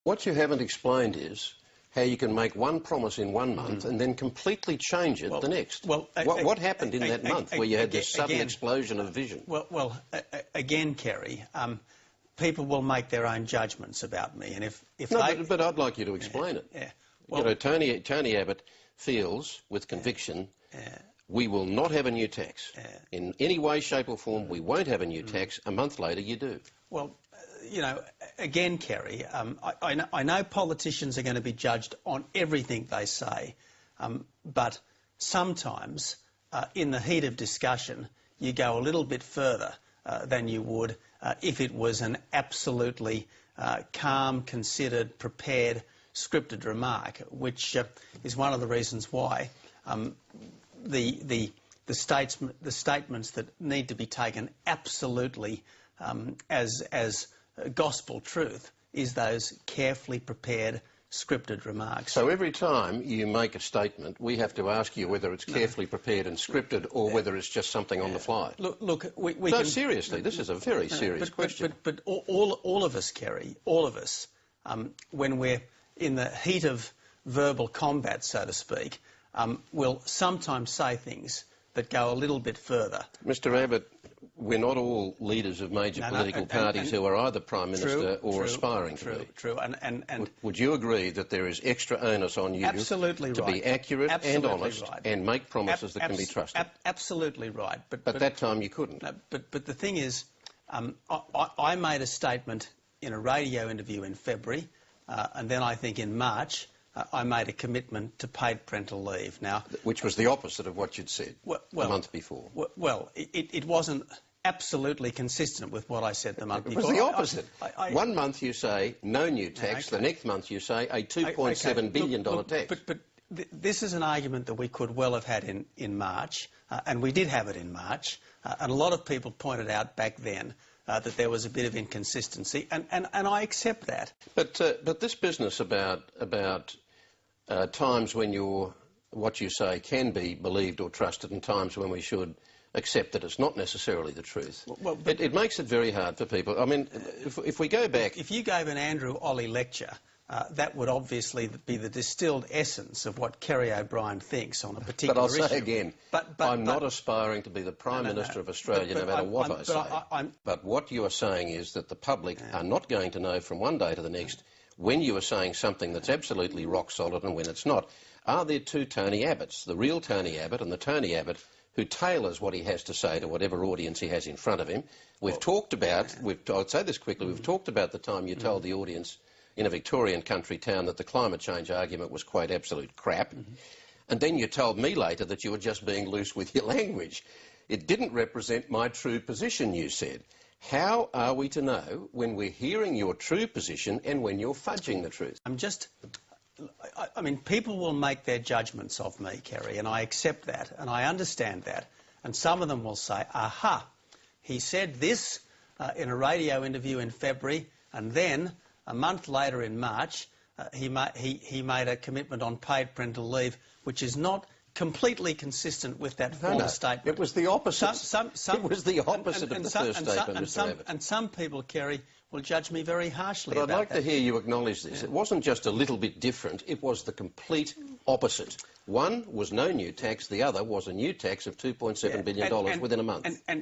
What you haven't explained is how you can make one promise in 1 month and then completely change it the next. Well, what happened in that month where you had this sudden explosion of vision? Well, again, Kerry, people will make their own judgments about me, and if they... But I'd like you to explain it. Yeah. Well, you know, Tony Abbott feels with conviction we will not have a new tax. In any way, shape or form, we won't have a new tax. A month later, you do. Well, you know, again, Kerry, I know politicians are going to be judged on everything they say, but sometimes in the heat of discussion, you go a little bit further than you would if it was an absolutely calm, considered, prepared, scripted remark, which is one of the reasons why the statements that need to be taken absolutely as gospel truth is those carefully prepared, scripted remarks. So every time you make a statement, we have to ask you whether it's carefully prepared and scripted or whether it's just something on the fly. Look, we no, can... seriously, this is a very serious question. But all of us, Kerry, all of us, when we're in the heat of verbal combat, so to speak, will sometimes say things that go a little bit further. Mr Abbott, we're not all leaders of major political parties who are either Prime Minister or aspiring to be. True. And would you agree that there is extra onus on you to be accurate and honest and make promises that can be trusted? Absolutely right. But that time you couldn't. No, but the thing is, I made a statement in a radio interview in February, and then I think in March, I made a commitment to paid parental leave. Now, which was the opposite of what you'd said a month before. Well, it wasn't absolutely consistent with what I said the month before. It was the opposite. 1 month you say no new tax, the next month you say a $2.7 billion tax. But this is an argument that we could well have had in March, and we did have it in March, and a lot of people pointed out back then that there was a bit of inconsistency, and I accept that. But this business about times when what you say can be believed or trusted and times when we should accept that it's not necessarily the truth. Well, it makes it very hard for people. I mean, if we go back... If you gave an Andrew Olley lecture, that would obviously be the distilled essence of what Kerry O'Brien thinks on a particular issue. But I'll say again, I'm not aspiring to be the Prime Minister of Australia no matter what I say. But what you are saying is that the public are not going to know from one day to the next when you are saying something that's absolutely rock solid and when it's not. Are there two Tony Abbotts, the real Tony Abbott and the Tony Abbott who tailors what he has to say to whatever audience he has in front of him? We've talked about, I'll say this quickly, we've talked about the time you told the audience in a Victorian country town that the climate change argument was quite absolute crap, and then you told me later that you were just being loose with your language. It didn't represent my true position, you said. How are we to know when we're hearing your true position and when you're fudging the truth? I mean, people will make their judgments of me, Kerry, and I accept that, and I understand that. And some of them will say, aha, he said this in a radio interview in February, and then a month later in March, he made a commitment on paid parental leave, which is not completely consistent with that former statement. It was the opposite. It was the opposite of the first statement, Mr Abbott. And some people, Kerry, will judge me very harshly about that. But I'd like to hear you acknowledge this. It wasn't just a little bit different, it was the complete opposite. One was no new tax, the other was a new tax of $2.7 billion within a month.